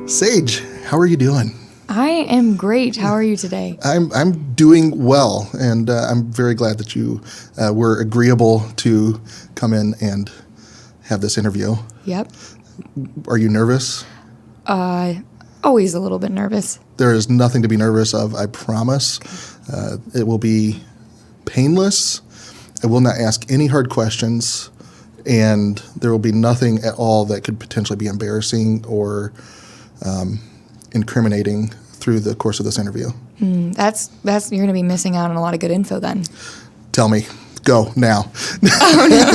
Saige, how are you doing? I am great. How are you today? I'm doing well, and I'm very glad that you were agreeable to come in and have this interview. Yep. Are you nervous? Always a little bit nervous. There is nothing to be nervous of, I promise. It will be painless. I will not ask any hard questions, and there will be nothing at all that could potentially be embarrassing or incriminating through the course of this interview. That's you're going to be missing out on a lot of good info then. Tell me. Go now. Oh no!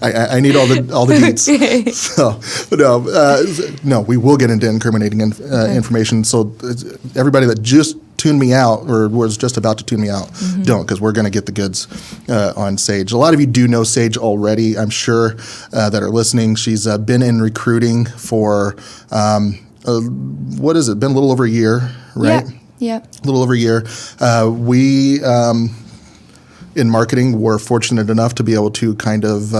I need all the deets. Okay. So no, we will get into incriminating information. So everybody that just tuned me out or was just about to tune me out, don't, because we're going to get the goods on Saige. A lot of you do know Saige already, I'm sure, that are listening. She's been in recruiting for what has it been? A little over a year, right? Yeah. A little over a year. We in marketing were fortunate enough to be able to kind of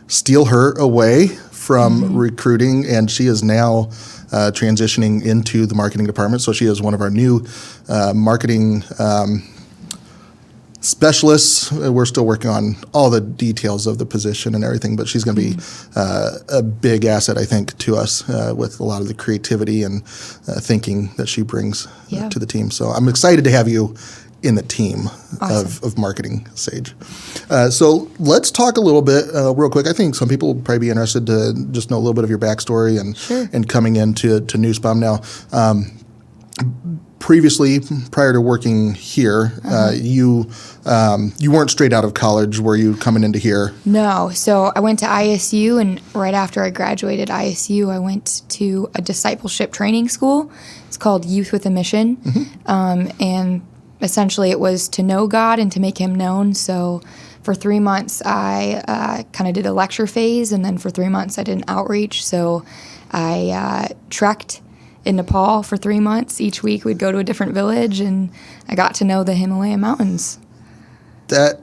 steal her away from recruiting, and she is now transitioning into the marketing department. So she is one of our new marketing specialists. We're still working on all the details of the position and everything, but she's going to be a big asset, I think, to us with a lot of the creativity and thinking that she brings to the team. So I'm excited to have you in the team of marketing Saige. So let's talk a little bit real quick. I think some people will probably be interested to just know a little bit of your backstory and coming into Nussbaum now. Previously, prior to working here, you weren't straight out of college. Were you coming into here? No. So I went to ISU, and right after I graduated ISU, I went to a discipleship training school. It's called Youth with a Mission, and essentially it was to know God and to make Him known. So for 3 months, I kind of did a lecture phase, and then for 3 months, I did an outreach. So I trekked in Nepal for 3 months. Each week we'd go to a different village, and I got to know the Himalayan mountains. That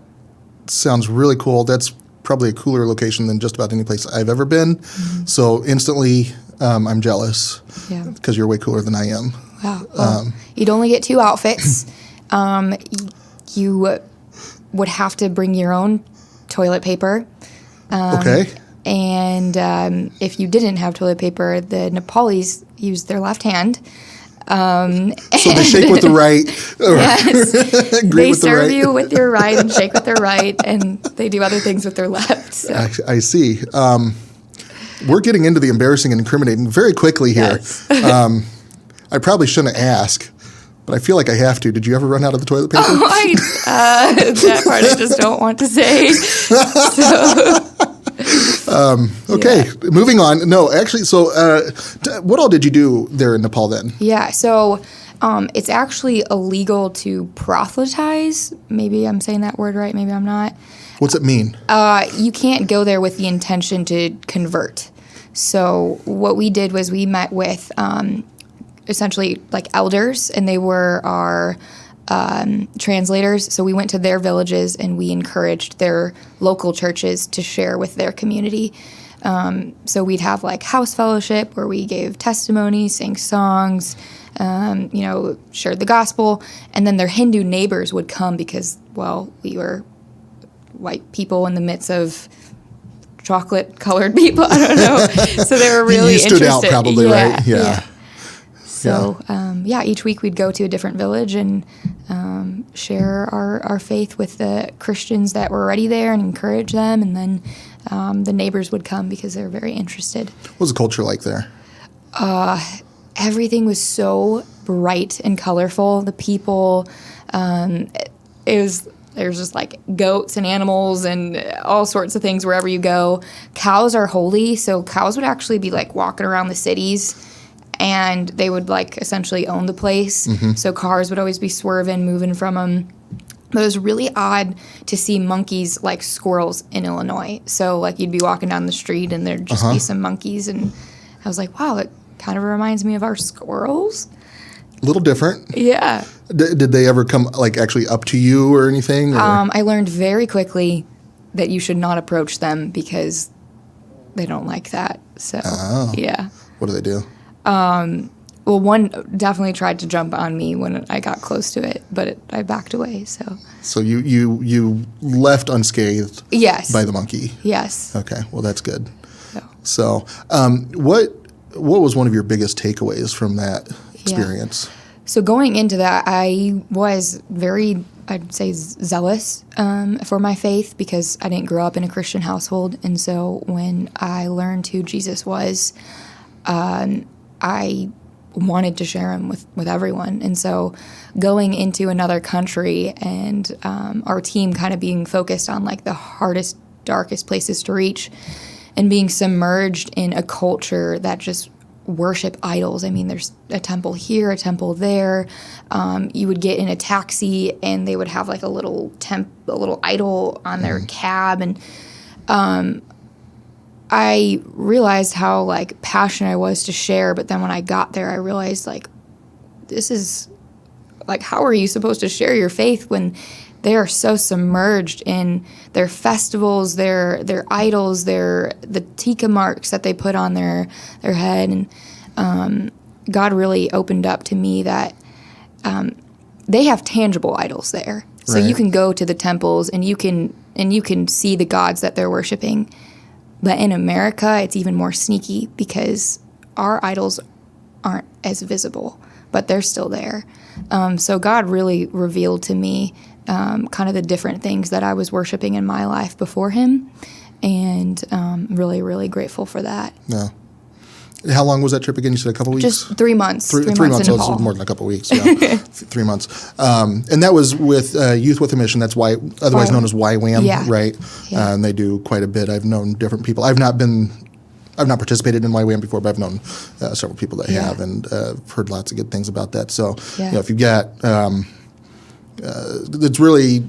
sounds really cool. That's probably a cooler location than just about any place I've ever been. So instantly I'm jealous because you're way cooler than I am. Wow. Well, you'd only get 2 outfits. You would have to bring your own toilet paper. Okay. And if you didn't have toilet paper, the Nepalis used their left hand. So they shake with the right. Yes. They with serve the right. you with your right and shake with their right, and they do other things with their left. So. I see. We're getting into the embarrassing and incriminating very quickly here. Yes. I probably shouldn't ask, but I feel like I have to. Did you ever run out of the toilet paper? That part I just don't want to say. Okay, moving on. No, actually, so what all did you do there in Nepal then? Yeah, so it's actually illegal to proselytize. Maybe I'm saying that word right, maybe I'm not. What's it mean? You can't go there with the intention to convert. So what we did was we met with essentially like elders, and they were our translators. So we went to their villages and we encouraged their local churches to share with their community. So we'd have like house fellowship where we gave testimonies, sang songs, shared the gospel, and then their Hindu neighbors would come because, well, we were white people in the midst of chocolate-colored people. I don't know. So they were really you stood interested. out probably, right? Yeah. So, each week we'd go to a different village and share our faith with the Christians that were already there and encourage them. And then the neighbors would come because they were very interested. What was the culture like there? Everything was so bright and colorful. The people, there's just like goats and animals and all sorts of things wherever you go. Cows are holy, so cows would actually be like walking around the cities, and they would like essentially own the place. So cars would always be swerving, moving from them. But it was really odd to see monkeys like squirrels in Illinois. So like you'd be walking down the street and there'd just be some monkeys, and I was like, wow, it kind of reminds me of our squirrels. A little different. Yeah. Did they ever come like actually up to you or anything? Or? I learned very quickly that you should not approach them because they don't like that. So, yeah. What do they do? Well, one definitely tried to jump on me when I got close to it, but I backed away. So you left unscathed. Yes. By the monkey. Yes. Okay, well that's good. So, So what was one of your biggest takeaways from that experience? So going into that, I was very, I'd say, zealous for my faith because I didn't grow up in a Christian household. And so when I learned who Jesus was, I wanted to share him with everyone. And so going into another country and our team kind of being focused on like the hardest, darkest places to reach and being submerged in a culture that just worship idols. I mean, there's a temple here, a temple there. You would get in a taxi and they would have like a little idol on their cab. And I realized how like passionate I was to share. But then when I got there, I realized like, this is like, how are you supposed to share your faith when they are so submerged in their festivals, their idols, the tika marks that they put on their head. And God really opened up to me that they have tangible idols there. So Right. you can go to the temples and you can see the gods that they're worshiping. But in America, it's even more sneaky because our idols aren't as visible, but they're still there. So God really revealed to me kind of the different things that I was worshiping in my life before him, and really, really grateful for that. Yeah. How long was that trip again? You said a couple weeks? Just 3 months. Three months. in So Nepal. it's more than a couple weeks. Yeah. 3 months. And that was with Youth with a Mission. That's why, otherwise known as YWAM, Yeah. right? Yeah. And they do quite a bit. I've known different people. I've not participated in YWAM before, but I've known several people that have, and heard lots of good things about that. So, if you've got, it's really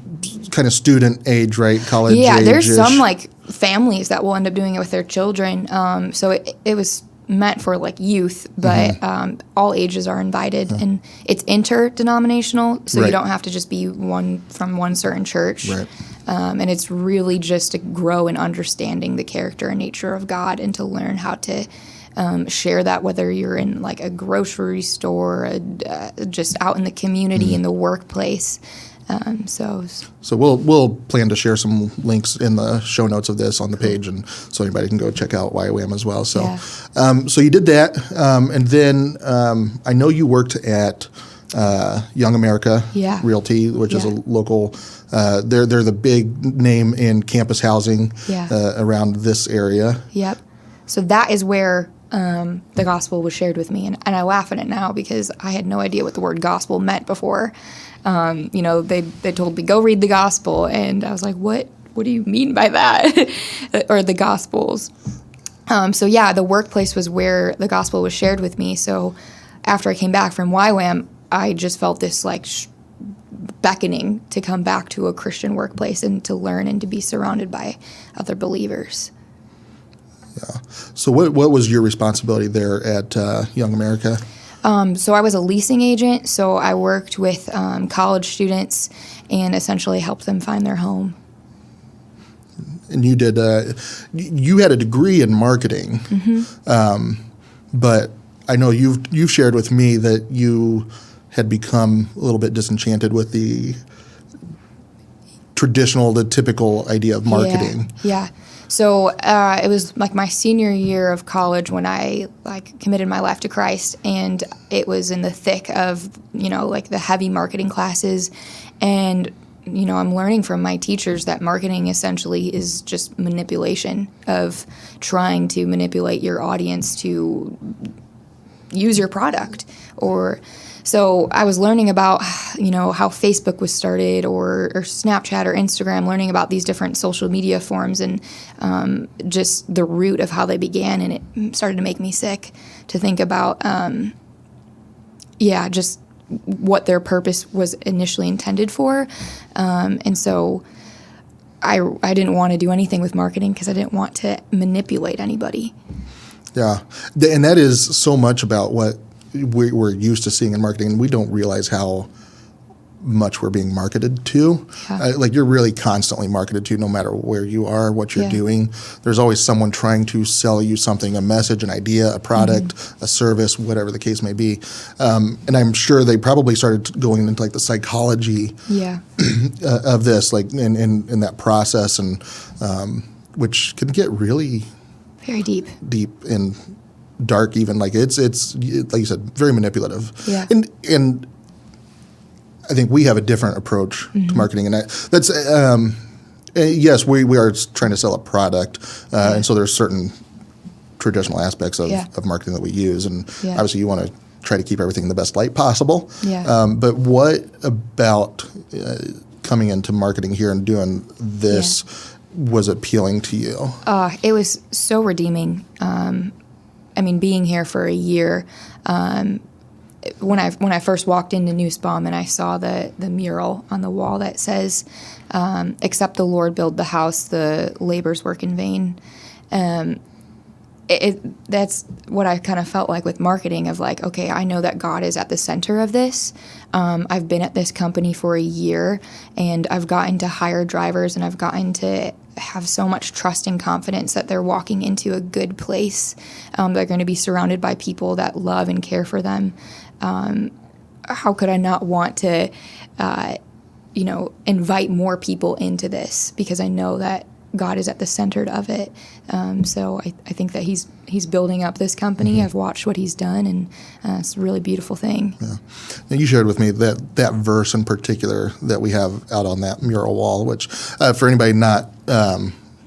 kind of student age, right? College age. Yeah, there's some like families that will end up doing it with their children. So it was meant for like youth, but all ages are invited, and it's interdenominational, so Right. you don't have to just be from one certain church. Right. And it's really just to grow in understanding the character and nature of God, and to learn how to share that, whether you're in like a grocery store, just out in the community, in the workplace. So we'll plan to share some links in the show notes of this on the page, and so anybody can go check out YWAM as well. So, so you did that, and then I know you worked at Young America Realty, which is a local. They're the big name in campus housing around this area. Yep. So that is where the gospel was shared with me, and I laugh at it now because I had no idea what the word gospel meant before. They told me, go read the gospel, and I was like, what do you mean by that? Or the gospels. The workplace was where the gospel was shared with me. So after I came back from YWAM, I just felt this like beckoning to come back to a Christian workplace and to learn and to be surrounded by other believers. Yeah. So what was your responsibility there at Young America? So I was a leasing agent, so I worked with college students and essentially helped them find their home. And you did. You had a degree in marketing, but I know you've shared with me that you had become a little bit disenchanted with the typical idea of marketing. Yeah. So it was like my senior year of college when I like committed my life to Christ, and it was in the thick of, like the heavy marketing classes. And, I'm learning from my teachers that marketing essentially is just manipulation, of trying to manipulate your audience to use your product. So I was learning about, how Facebook was started, or Snapchat or Instagram, learning about these different social media forms, and just the root of how they began. And it started to make me sick to think about, just what their purpose was initially intended for. And so I didn't want to do anything with marketing because I didn't want to manipulate anybody. Yeah. And that is so much about what we're used to seeing in marketing, and we don't realize how much we're being marketed to. Yeah. Like you're really constantly marketed to, no matter where you are, what you're doing. There's always someone trying to sell you something, a message, an idea, a product, a service, whatever the case may be. And I'm sure they probably started going into like the psychology of this, like in that process, and which can get really very deep and dark. Even like it's like you said, very manipulative. Yeah. And I think we have a different approach to marketing, and that's yes, we are trying to sell a product, and so there's certain traditional aspects of marketing that we use, and obviously you want to try to keep everything in the best light possible. But what about coming into marketing here and doing this was appealing to you? It was so redeeming. I mean, being here for a year. When I first walked into Nussbaum and I saw the mural on the wall that says, "Except the Lord build the house, the laborers work in vain." That's what I kind of felt like with marketing of like, okay, I know that God is at the center of this. I've been at this company for a year, and I've gotten to hire drivers, and I've gotten to have so much trust and confidence that they're walking into a good place. They're going to be surrounded by people that love and care for them. How could I not want to, invite more people into this, because I know that God is at the center of it. So I think that he's building up this company. I've watched what he's done, and it's a really beautiful thing. Yeah. Now you shared with me that verse in particular that we have out on that mural wall, which for anybody not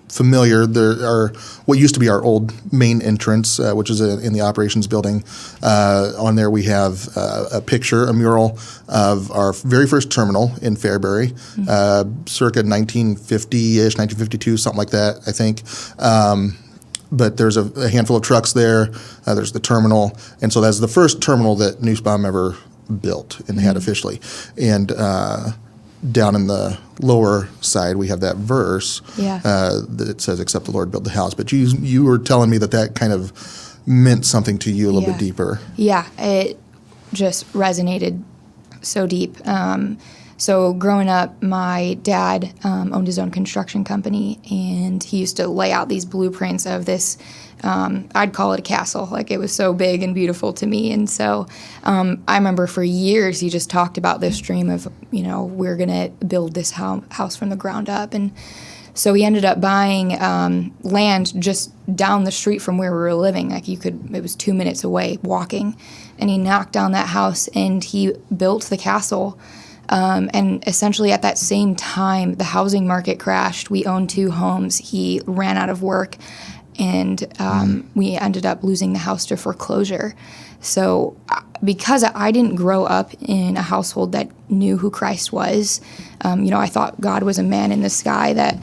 familiar, there are what used to be our old main entrance, which is in the operations building. On there we have a picture, a mural of our very first terminal in Fairbury, circa 1950-ish, 1952, something like that, I think. But there's a handful of trucks there. There's the terminal. And so that's the first terminal that Nussbaum ever built and had officially. And down in the lower side, we have that verse that says, "Except the Lord build the house." But you were telling me that kind of meant something to you a little bit deeper. Yeah, it just resonated so deep. So growing up, my dad owned his own construction company, and he used to lay out these blueprints of this. I'd call it a castle. Like, it was so big and beautiful to me. And so I remember for years he just talked about this dream of, we're going to build this house from the ground up. And so he ended up buying land just down the street from where we were living. Like, it was 2 minutes away walking. And he knocked down that house and he built the castle. And essentially at that same time, the housing market crashed. We owned 2 homes. He ran out of work, and we ended up losing the house to foreclosure. So because I didn't grow up in a household that knew who Christ was, I thought God was a man in the sky that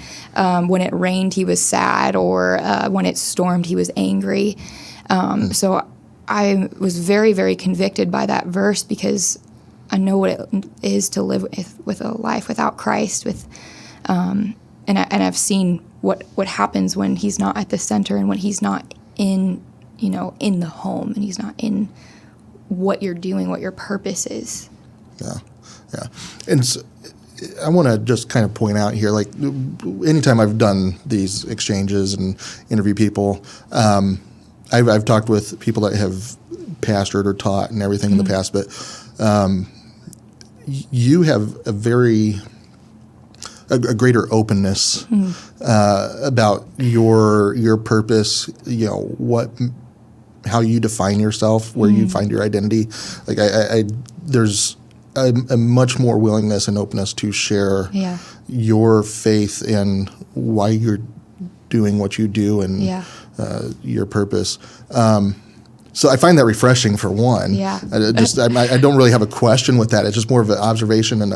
when it rained, he was sad, or when it stormed, he was angry. So I was very, very convicted by that verse, because I know what it is to live with a life without Christ. And I've seen what happens when he's not at the center, and when he's not in the home, and he's not in what you're doing, what your purpose is. Yeah. And so, I want to just kind of point out here, like, anytime I've done these exchanges and interview people, I've talked with people that have pastored or taught and everything in the past, but you have a greater openness about your purpose, how you define yourself, where you find your identity. Like, there's a much more willingness and openness to share your faith and why you're doing what you do, and your purpose. So I find that refreshing, for one. Yeah. I don't really have a question with that. It's just more of an observation and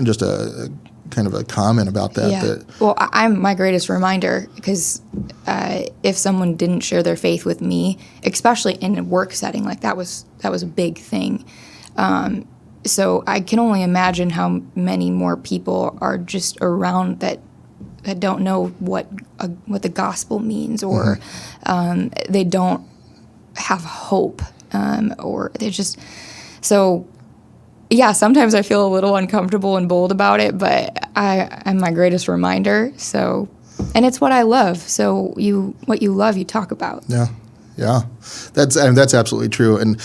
just a kind of a comment about that. Yeah. Well, I'm my greatest reminder, because if someone didn't share their faith with me, especially in a work setting, like that was a big thing. So I can only imagine how many more people are just around that don't know what the gospel means, or they don't have hope, or they're just so. yeah, sometimes I feel a little uncomfortable and bold about it, but I'm my greatest reminder. So, and it's what I love. So what you love, you talk about. Yeah. Yeah, that's absolutely true. And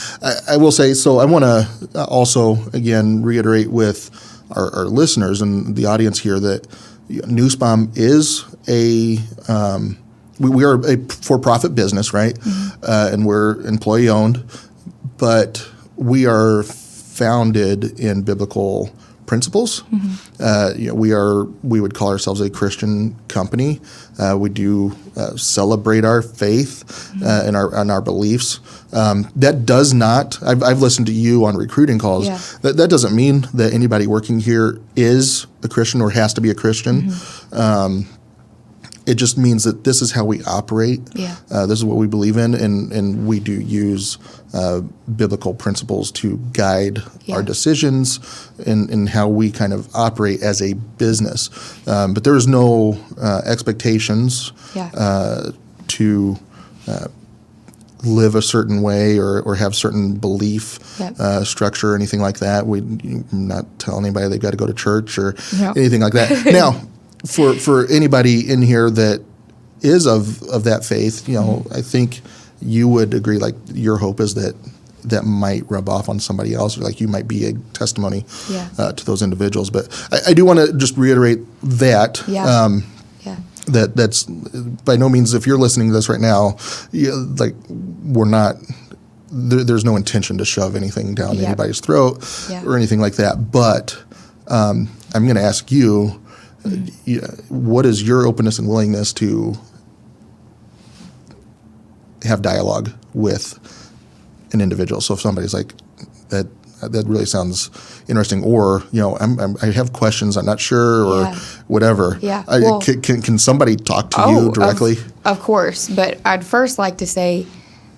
I will say, so I want to also, again, reiterate with our listeners and the audience here that Nussbaum is we are a for-profit business, right? And we're employee-owned, but we are founded in biblical principles. We would call ourselves a Christian company. We do celebrate our faith and our beliefs. That does not. I've listened to you on recruiting calls. Yeah. That doesn't mean that anybody working here is a Christian or has to be a Christian. It just means that this is how we operate. Yeah. This is what we believe in, and we do use biblical principles to guide our decisions and how we kind of operate as a business. But there's no expectations to live a certain way or have certain belief structure or anything like that. We're not telling anybody they've got to go to church or anything like that. Now, for anybody in here that is of that faith, I think you would agree, like, your hope is that might rub off on somebody else, or like you might be a testimony to those individuals. But I do want to just reiterate that. That's by no means, if you're listening to this right now, we're not, there's no intention to shove anything down anybody's throat or anything like that. But I'm going to ask you, what is your openness and willingness to have dialogue with an individual? So if somebody's like, that really sounds interesting, or I have questions, I'm not sure, or whatever. Yeah. Can somebody talk to you directly? Of course, but I'd first like to say,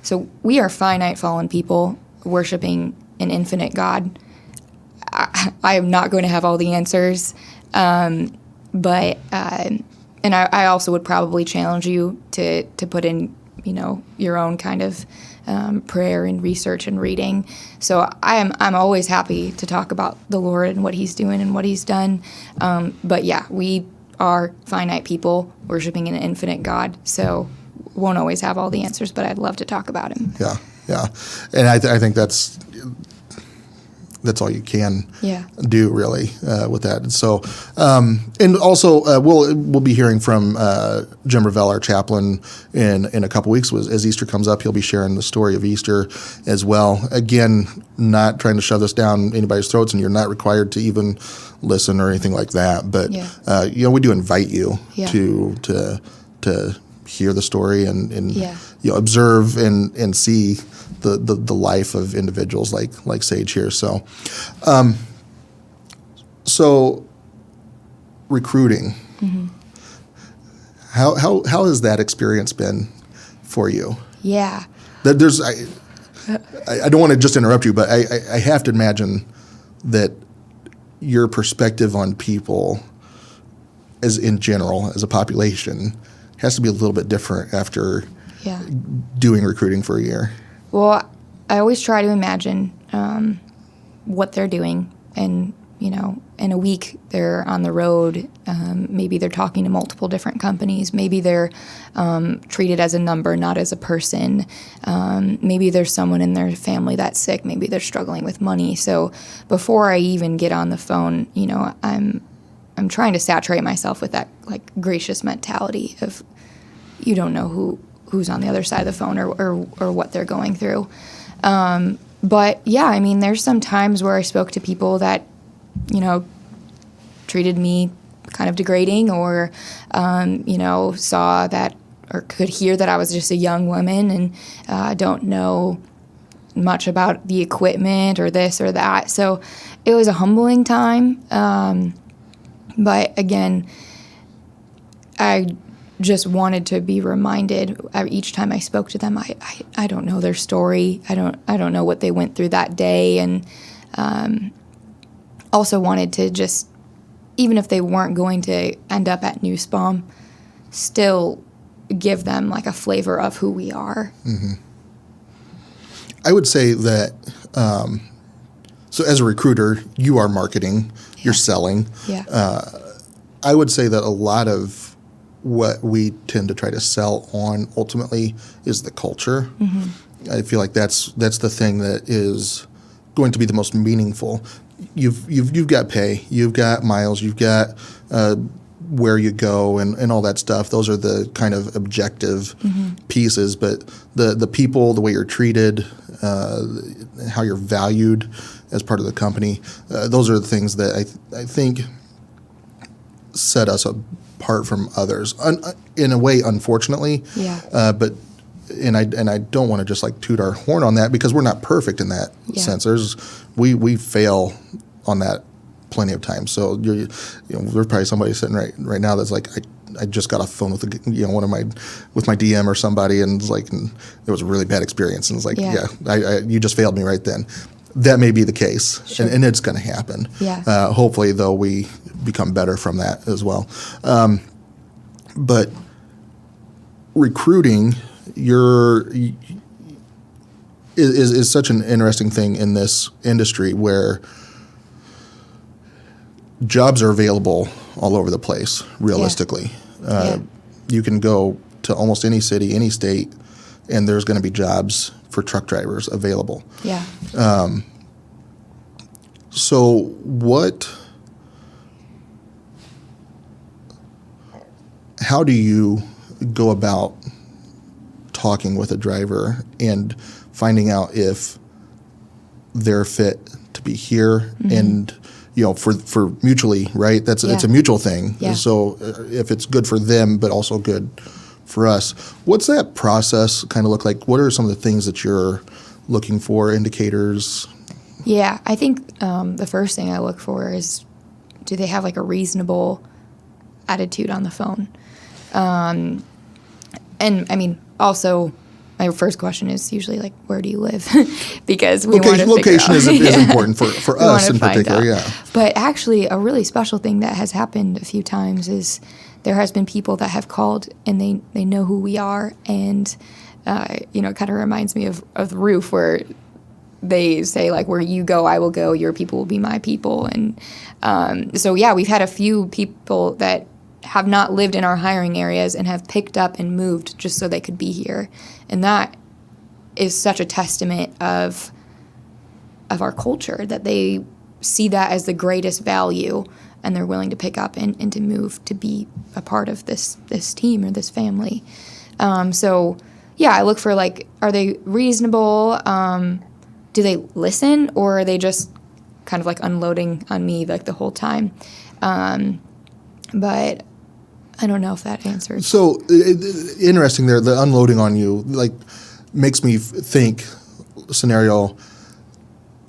so we are finite fallen people worshiping an infinite God. I am not going to have all the answers. But and I also would probably challenge you to put in, your own kind of prayer and research and reading. So I'm always happy to talk about the Lord and what He's doing and what He's done. But yeah, we are finite people worshiping an infinite God. So won't always have all the answers, but I'd love to talk about Him. Yeah, and I think that's all you can do, really, with that. And so, and also, we'll be hearing from Jim Revell, our chaplain, in a couple weeks. As Easter comes up, he'll be sharing the story of Easter as well. Again, not trying to shove this down anybody's throats, and you're not required to even listen or anything like that. But we do invite you to hear the story and observe and see the life of individuals like Saige here. So recruiting. How has that experience been for you? Yeah. I don't want to just interrupt you, but I have to imagine that your perspective on people, as in general, as a population, has to be a little bit different after doing recruiting for a year. Well, I always try to imagine what they're doing, and in a week they're on the road. Maybe they're talking to multiple different companies. Maybe they're treated as a number, not as a person. Maybe there's someone in their family that's sick. Maybe they're struggling with money. So before I even get on the phone, I'm trying to saturate myself with that gracious mentality of you don't know who's on the other side of the phone or what they're going through. But yeah, there's some times where I spoke to people that, treated me kind of degrading or, saw that or could hear that I was just a young woman and don't know much about the equipment or this or that. So it was a humbling time. But again, I just wanted to be reminded each time I spoke to them. I don't know their story. I don't know what they went through that day, and also wanted to just, even if they weren't going to end up at Nussbaum, still give them a flavor of who we are. I would say that So as a recruiter, you are marketing, you're selling. Yeah. I would say that a lot of what we tend to try to sell on ultimately is the culture. I feel like that's the thing that is going to be the most meaningful. You've got pay, you've got miles, you've got where you go and all that stuff. Those are the kind of objective pieces. But the people, the way you're treated, how you're valued as part of the company, those are the things that I think set us apart from others. In a way, unfortunately. Yeah. But I don't want to just like toot our horn on that because we're not perfect in that sense. We fail on that plenty of times. So there's probably somebody sitting right now that's like, I just got off the phone with with my DM or somebody, and it's like, and it was a really bad experience, and it's like, you just failed me right then. That may be the case, Sure. and it's going to happen. Yeah. Hopefully, though, we become better from that as well. But recruiting is such an interesting thing in this industry where jobs are available all over the place, realistically. You can go to almost any city, any state, and there's going to be jobs for truck drivers available. Yeah. So how do you go about talking with a driver and finding out if they're fit to be here and for mutually, right? It's a mutual thing. Yeah. So if it's good for them, but also good for us, what's that process kind of look like? What are some of the things that you're looking for, indicators? Yeah, I think the first thing I look for is, do they have like a reasonable attitude on the phone? And I mean, also, my first question is usually like, where do you live? Because we want to location figure out. is important for us in particular. Yeah. But actually, a really special thing that has happened a few times is there has been people that have called and they know who we are, and it kind of reminds me of the Roof, where they say like, where you go, I will go. Your people will be my people. And so yeah, we've had a few people that have not lived in our hiring areas and have picked up and moved just so they could be here. And that is such a testament of our culture, that they see that as the greatest value, and they're willing to pick up and to move to be a part of this team or this family. So yeah, I look for like, are they reasonable? Do they listen, or are they just kind of like unloading on me like the whole time? But I don't know if that answers. So interesting there, the unloading on you, like, makes me think scenario,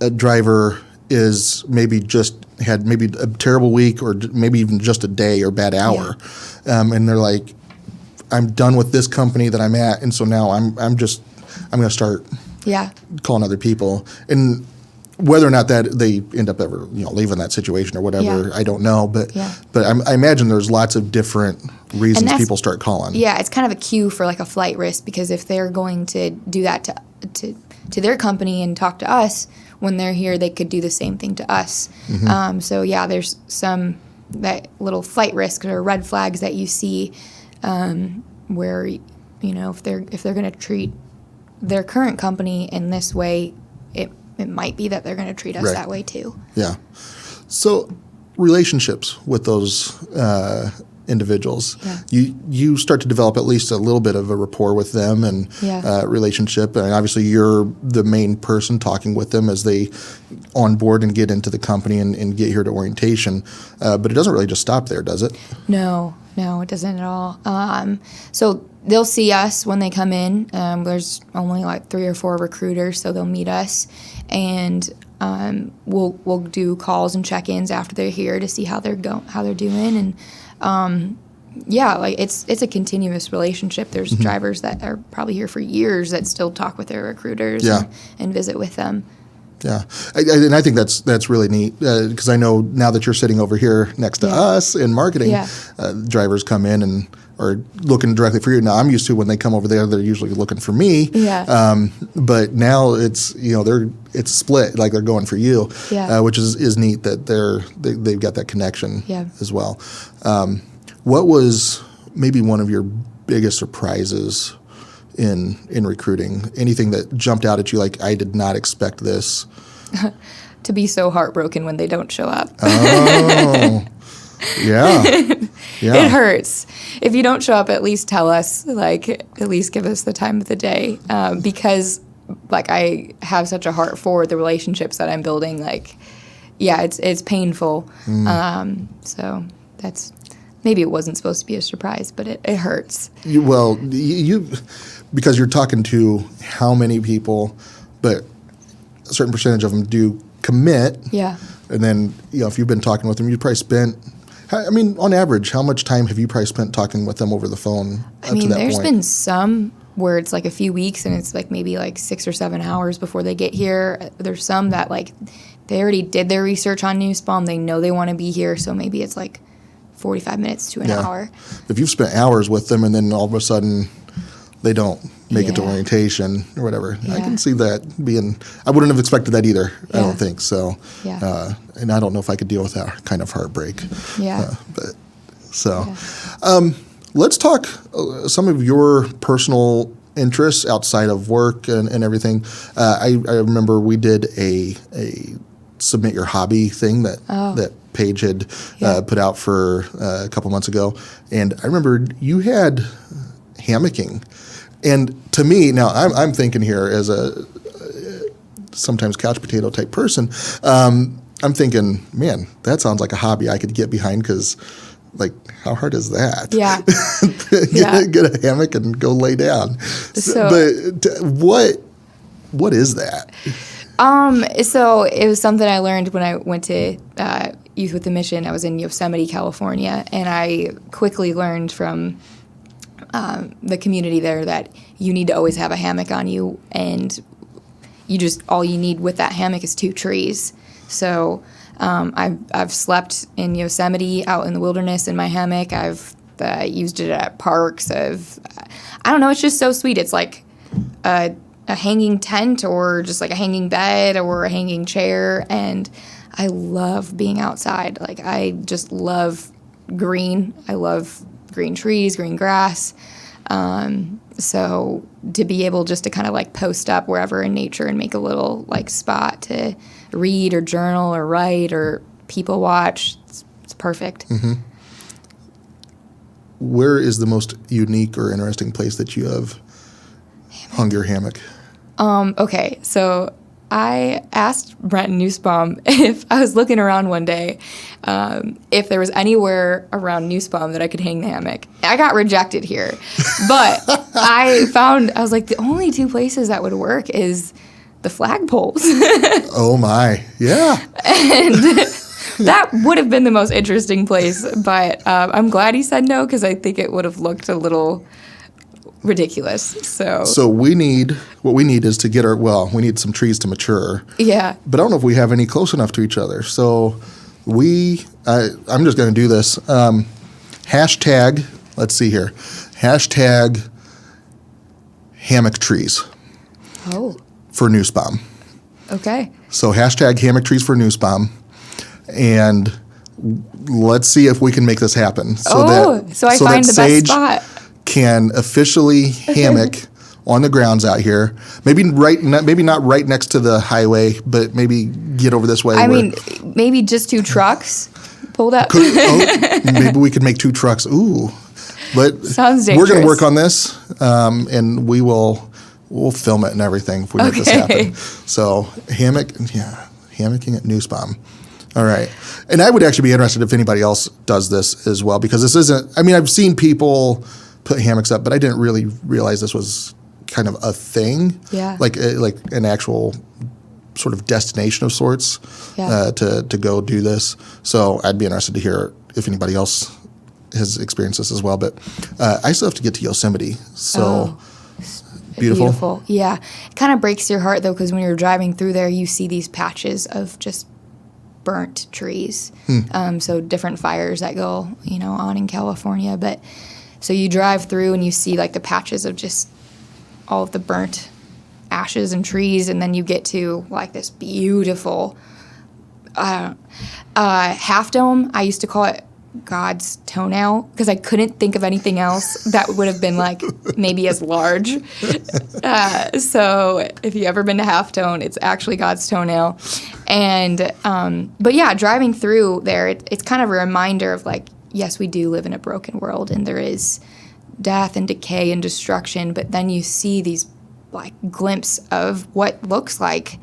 a driver is maybe just had maybe a terrible week or maybe even just a day or bad hour. Yeah. And they're like, I'm done with this company that I'm at, and so now I'm going to start calling other people. And whether or not that they end up ever leaving that situation or whatever, I don't know. But I imagine there's lots of different reasons people start calling. Yeah, it's kind of a cue for like a flight risk, because if they're going to do that to their company and talk to us when they're here, they could do the same thing to us. Mm-hmm. So yeah, there's some that little flight risks or red flags that you see where if they're going to treat their current company in this way, it might be that they're going to treat us that way too. Yeah. So relationships with those individuals, you start to develop at least a little bit of a rapport with them and relationship. And obviously you're the main person talking with them as they onboard and get into the company and get here to orientation. But it doesn't really just stop there, does it? No, it doesn't at all. So they'll see us when they come in. There's only like 3 or 4 recruiters, so they'll meet us, and we'll do calls and check-ins after they're here to see how they're doing. And like it's a continuous relationship. There's drivers that are probably here for years that still talk with their recruiters and visit with them. Yeah, and I think that's really neat because I know now that you're sitting over here next to us in marketing, drivers come in and are looking directly for you. Now I'm used to when they come over there, they're usually looking for me. Yeah. But now it's it's split, like they're going for you, which is neat that they've got that connection as well. What was maybe one of your biggest surprises in recruiting? Anything that jumped out at you like, I did not expect this? To be so heartbroken when they don't show up. Oh, yeah. It hurts. If you don't show up, at least tell us, like, at least give us the time of the day. Because, like, I have such a heart for the relationships that I'm building. Like, it's painful. So that's, maybe it wasn't supposed to be a surprise, but it hurts. You because you're talking to how many people, but a certain percentage of them do commit. Yeah. And then, if you've been talking with them, you probably spent, on average, how much time have you probably spent talking with them over the phone up to that there's point? been some where it's like a few weeks and it's like maybe like 6 or 7 hours before they get here. There's some that like they already did their research on Nussbaum. They know they want to be here, so maybe it's like 45 minutes to an hour. If you've spent hours with them and then all of a sudden they don't make it to orientation or whatever, I can see that being, I wouldn't have expected that either, I don't think. So, and I don't know if I could deal with that kind of heartbreak. Let's talk some of your personal interests outside of work and everything. I remember we did a submit your hobby thing that Paige had put out for a couple months ago, and I remember you had hammocking, and to me now I'm thinking here as a sometimes couch potato type person, I'm thinking, man, that sounds like a hobby I could get behind because. Like, how hard is that? Yeah. Get a hammock and go lay down. But what is that? So it was something I learned when I went to Youth with a Mission. I was in Yosemite, California, and I quickly learned from the community there that you need to always have a hammock on you, and all you need with that hammock is 2 trees. So I've slept in Yosemite out in the wilderness in my hammock. I've used it at parks. I don't know. It's just so sweet. It's like a hanging tent or just like a hanging bed or a hanging chair. And I love being outside. Like I just love green. I love green trees, green grass. So to be able just to kind of like post up wherever in nature and make a little like spot to read or journal or write or people watch, it's perfect. Mm-hmm. Where is the most unique or interesting place that you have hung your hammock? Okay, so I asked Brent Nussbaum if I was looking around one day if there was anywhere around Nussbaum that I could hang the hammock. I got rejected here, but I was like, the only 2 places that would work is the flagpoles. Oh my, yeah. And that would have been the most interesting place, but I'm glad he said no because I think it would have looked a little ridiculous. So what we need is to get we need some trees to mature. Yeah. But I don't know if we have any close enough to each other. So I'm just going to do this. Hashtag, let's see here. Hashtag hammock trees. Oh. For Nussbaum. Okay. So hashtag hammock trees for Nussbaum. And let's see if we can make this happen. So I find the Saige best spot. Can officially hammock on the grounds out here. Maybe not right next to the highway, but maybe get over this way. Maybe just 2 trucks pulled up. Maybe we could make 2 trucks. Ooh, but sounds dangerous. We're going to work on this, and we'll film it and everything if we make this happen. So hammocking at Nussbaum. All right. And I would actually be interested if anybody else does this as well, because this isn't, I've seen people put hammocks up, but I didn't really realize this was kind of a thing. Yeah. Like an actual sort of destination of sorts to go do this. So I'd be interested to hear if anybody else has experienced this as well. But I still have to get to Yosemite. So Beautiful? Yeah. It kind of breaks your heart, though, because when you're driving through there, you see these patches of just burnt trees. So different fires that go, on in California. But so you drive through and you see like the patches of just all of the burnt ashes and trees, and then you get to like this beautiful half dome. I used to call it God's toenail because I couldn't think of anything else that would have been like maybe as large. So if you've ever been to Half Dome, it's actually God's toenail. And but yeah, driving through there, it's kind of a reminder of like, yes, we do live in a broken world, and there is death and decay and destruction. But then you see these like glimpse of what looks like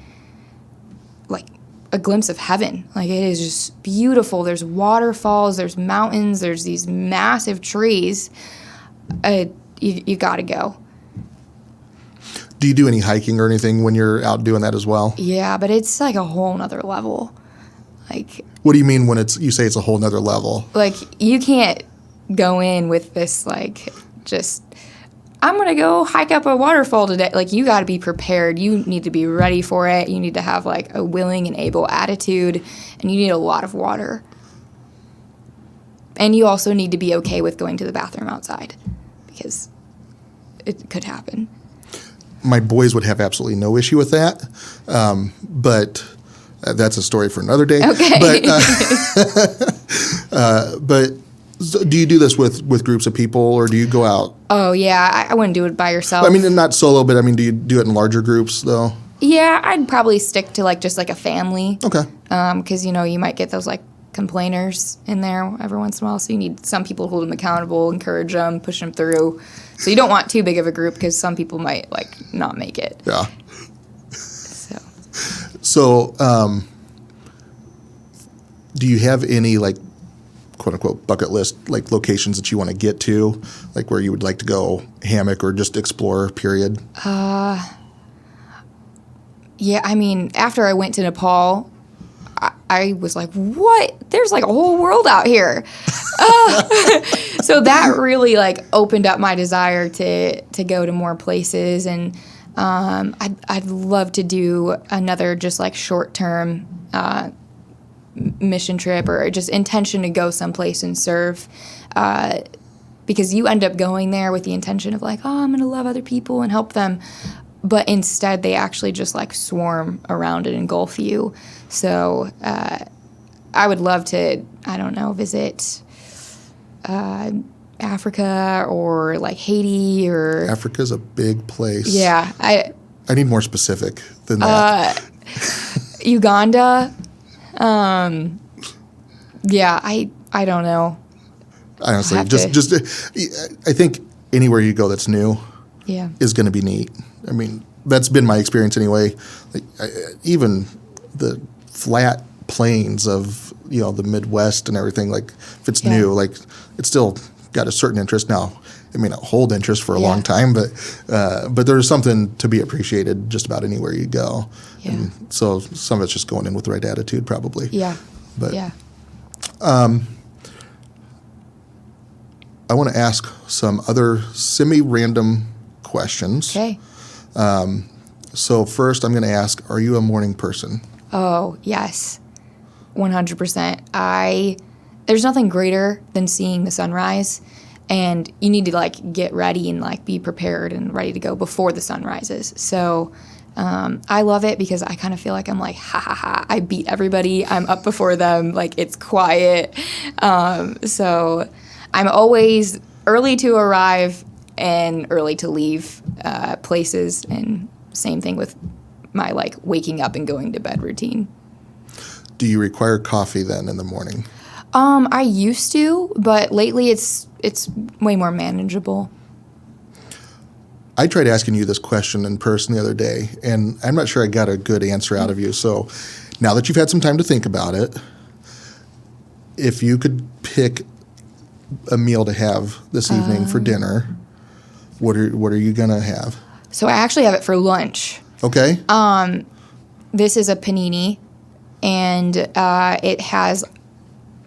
a glimpse of heaven. Like, it is just beautiful. There's waterfalls, there's mountains, there's these massive trees. You got to go. Do you do any hiking or anything when you're out doing that as well? Yeah, but it's like a whole nother level. Like, what do you mean when you say it's a whole nother level? Like, you can't go in with this, like, just, I'm going to go hike up a waterfall today. Like, you got to be prepared. You need to be ready for it. You need to have, like, a willing and able attitude, and you need a lot of water. And you also need to be okay with going to the bathroom outside, because it could happen. My boys would have absolutely no issue with that, but that's a story for another day. Okay. But do you do this with groups of people, or do you go out? Oh, yeah. I wouldn't do it by yourself. I mean, not solo, but I mean, do you do it in larger groups, though? Yeah, I'd probably stick to, like, just, like, a family. Okay. Because, you might get those, like, complainers in there every once in a while, so you need some people to hold them accountable, encourage them, push them through. So you don't want too big of a group, because some people might, like, not make it. Yeah. So, do you have any, like, quote-unquote bucket list, like, locations that you want to get to, like, where you would like to go hammock or just explore, period? Yeah, I mean, after I went to Nepal, I was like, what? There's, like, a whole world out here. So that really, like, opened up my desire to go to more places. And I'd love to do another just, like, short-term mission trip, or just intention to go someplace and serve, because you end up going there with the intention of like, oh, I'm going to love other people and help them, but instead they actually just like swarm around and engulf you. So I would love to, I don't know, visit Africa or like Haiti or... Africa's a big place. Yeah. I need more specific than that. Uganda. Yeah, I don't know. Honestly, I think anywhere you go that's new is going to be neat. I mean, that's been my experience anyway. Like, even the flat plains of, the Midwest and everything, like, if it's new, like, it's still got a certain interest now. It may not hold interest for a long time, but there's something to be appreciated just about anywhere you go. Yeah. And so some of it's just going in with the right attitude, probably. Yeah. But I want to ask some other semi-random questions. Okay. So first, I'm going to ask: are you a morning person? Oh, yes, 100%. There's nothing greater than seeing the sunrise. And you need to, like, get ready and, like, be prepared and ready to go before the sun rises. So I love it because I kind of feel like I'm like, ha, ha, ha, I beat everybody. I'm up before them. Like, it's quiet. So I'm always early to arrive and early to leave places. And same thing with my, like, waking up and going to bed routine. Do you require coffee then in the morning? I used to, but lately it's way more manageable. I tried asking you this question in person the other day, and I'm not sure I got a good answer out of you. So now that you've had some time to think about it, if you could pick a meal to have this evening for dinner, what are you going to have? So I actually have it for lunch. Okay. This is a panini, and it has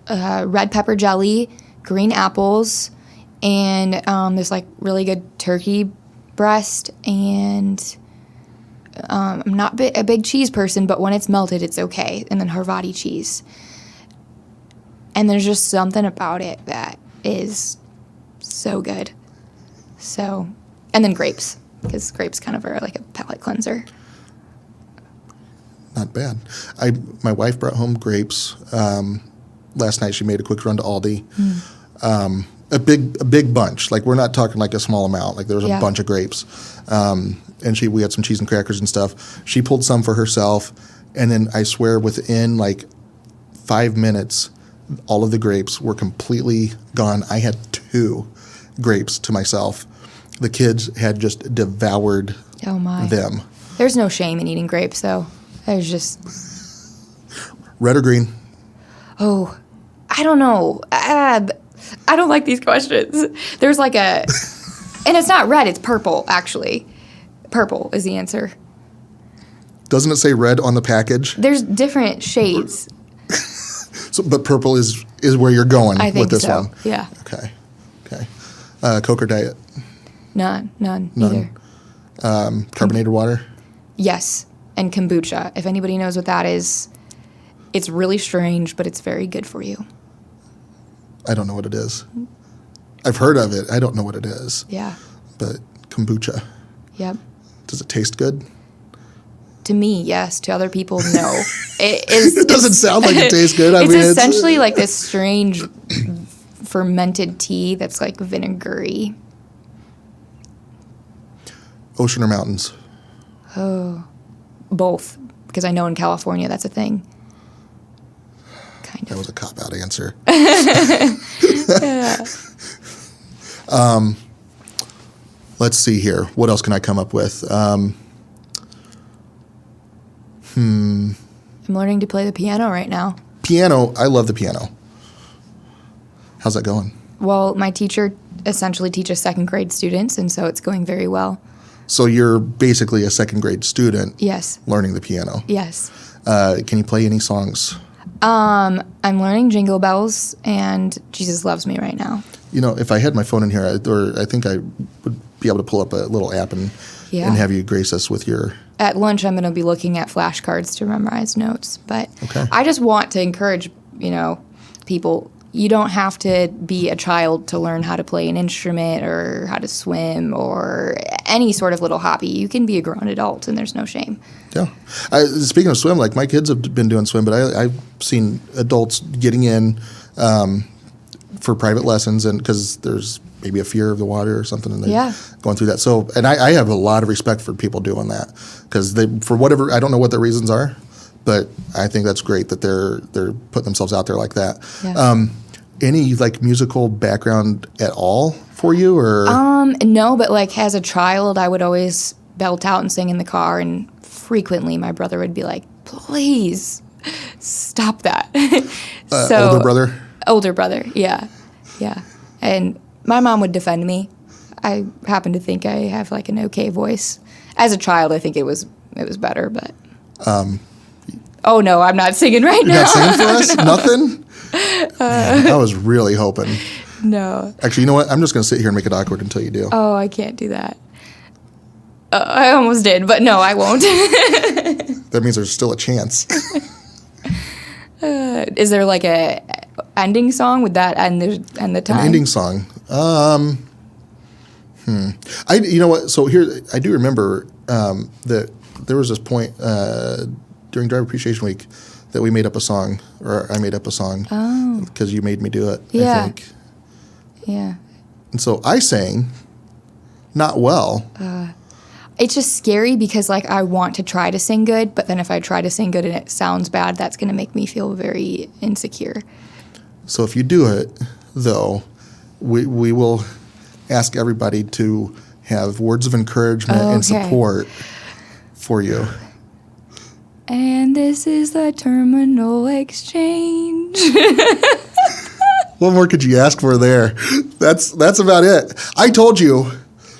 red pepper jelly, green apples, and this like really good turkey breast, and I'm not a big cheese person, but when it's melted, it's okay. And then Havarti cheese. And there's just something about it that is so good. So, and then grapes, because grapes kind of are like a palate cleanser. Not bad. My wife brought home grapes. Last night she made a quick run to Aldi. A big bunch. Like, we're not talking like a small amount. Like, there was a bunch of grapes. And we had some cheese and crackers and stuff. She pulled some for herself, and then I swear within like 5 minutes, all of the grapes were completely gone. I had 2 grapes to myself. The kids had just devoured them. There's no shame in eating grapes, though. There's just... Red or green? Oh, I don't know. I don't like these questions. There's like a... And it's not red, it's purple, actually. Purple is the answer. Doesn't it say red on the package? There's different shades. But purple is where you're going with this one? Yeah. Okay. Coke or diet? None either. Carbonated water? Yes, and kombucha. If anybody knows what that is, it's really strange, but it's very good for you. I don't know what it is. I've heard of it. I don't know what it is. Yeah. But kombucha. Yep. Does it taste good? To me, yes. To other people, no. It doesn't sound like it tastes good. It's essentially like this strange fermented tea that's like vinegary. Ocean or mountains? Oh, both. Because I know in California that's a thing. Kind of. That was a cop-out answer. Yeah. Let's see here. What else can I come up with? I'm learning to play the piano right now. Piano. I love the piano. How's that going? Well, my teacher essentially teaches second grade students, and so it's going very well. So you're basically a second grade student. Yes. Learning the piano. Yes. Can you play any songs? I'm learning Jingle Bells and Jesus Loves Me right now. You know, if I had my phone in here, I think I would be able to pull up a little app and have you grace us with your... At lunch, I'm going to be looking at flashcards to memorize notes. But okay. I just want to encourage, people. You don't have to be a child to learn how to play an instrument or how to swim or any sort of little hobby. You can be a grown adult, and there's no shame. Yeah. Speaking of swim, like my kids have been doing swim, but I've seen adults getting in for private lessons, and because there's maybe a fear of the water or something, and they're going through that. So, and I have a lot of respect for people doing that because for whatever, I don't know what their reasons are, but I think that's great that they're putting themselves out there like that. Yeah. Any like musical background at all for you, or? No, but like as a child, I would always belt out and sing in the car, and frequently my brother would be like, "Please stop that." Older brother. Older brother, yeah, and my mom would defend me. I happen to think I have like an okay voice. As a child, I think it was better, but. Oh no, I'm not singing right now. You're not singing for us? No. Nothing? Man, I was really hoping. No. Actually, you know what? I'm just going to sit here and make it awkward until you do. Oh, I can't do that. I almost did, but no, I won't. That means there's still a chance. Is there like a ending song? Would that end the time? An ending song. You know what? So here, I do remember that there was this point during Driver Appreciation Week that we made up a song, or I made up a song. Oh. Because you made me do it, I think. Yeah. And so I sang, not well. It's just scary because, like, I want to try to sing good, but then if I try to sing good and it sounds bad, that's going to make me feel very insecure. So if you do it, though, we will ask everybody to have words of encouragement and support for you. And this is the terminal exchange. What more could you ask for there? That's about it. I told you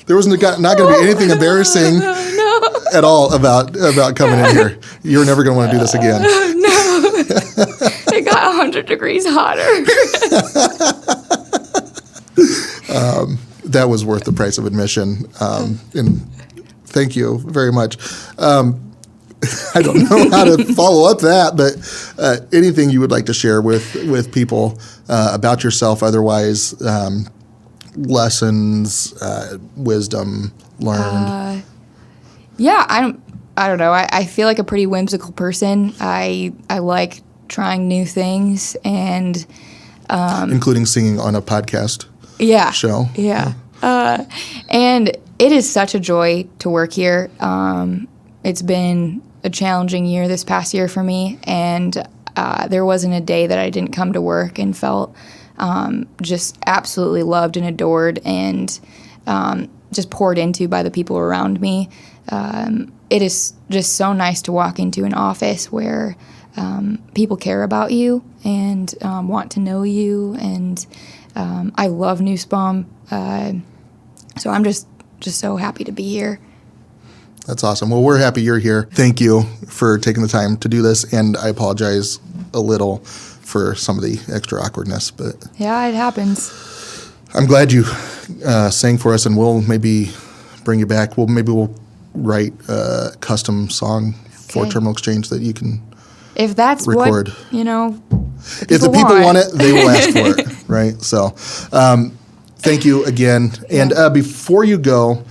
there was not going to be anything embarrassing at all about coming in here. You're never going to want to do this again. No. It got 100 degrees hotter. that was worth the price of admission. And thank you very much. I don't know how to follow up that, but anything you would like to share with people about yourself, otherwise, lessons, wisdom learned. Yeah, I don't know. I feel like a pretty whimsical person. I like trying new things and including singing on a podcast show. Yeah. And it is such a joy to work here. It's been a challenging year this past year for me, and there wasn't a day that I didn't come to work and felt just absolutely loved and adored and just poured into by the people around me. It is just so nice to walk into an office where people care about you and want to know you, and I love Nussbaum, so I'm just so happy to be here. That's awesome. Well, we're happy you're here. Thank you for taking the time to do this, and I apologize a little for some of the extra awkwardness, but yeah, it happens. I'm glad you sang for us, and we'll maybe bring you back. We'll write a custom song for Terminal Exchange that you can if that's record. What, if the people want it, they will ask for it, right? So thank you again. And before you go,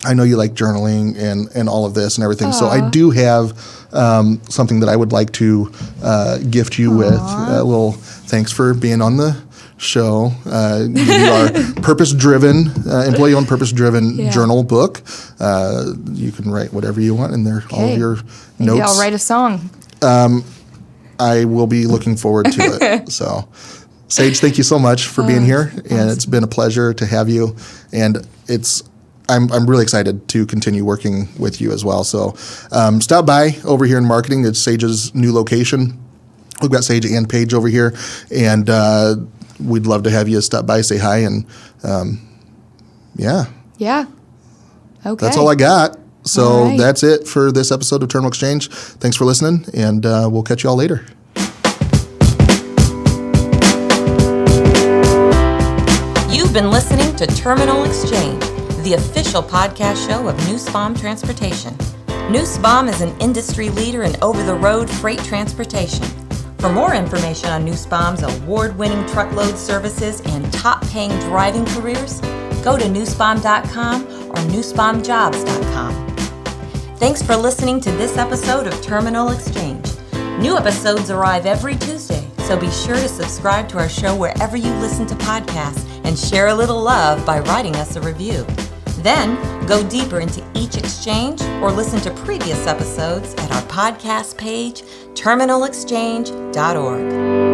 I know you like journaling and all of this and everything. So I do have something that I would like to gift you with. A little thanks for being on the show. Give you our purpose-driven, employee-owned purpose-driven journal book. You can write whatever you want in there, all of your Maybe notes. I'll write a song. I will be looking forward to it. So, Saige, thank you so much for being here, and it's been a pleasure to have you. And I'm really excited to continue working with you as well. So, stop by over here in marketing. It's Saige's new location. We've got Saige and Paige over here, and we'd love to have you stop by, say hi, and Yeah. Okay. That's all I got. So that's it for this episode of Terminal Exchange. Thanks for listening, and we'll catch you all later. You've been listening to Terminal Exchange, the official podcast show of Nussbaum Transportation. Nussbaum is an industry leader in over-the-road freight transportation. For more information on Nussbaum's award-winning truckload services and top-paying driving careers, go to nussbaum.com or nussbaumjobs.com. Thanks for listening to this episode of Terminal Exchange. New episodes arrive every Tuesday, so be sure to subscribe to our show wherever you listen to podcasts and share a little love by writing us a review. Then, go deeper into each exchange or listen to previous episodes at our podcast page, terminalexchange.org.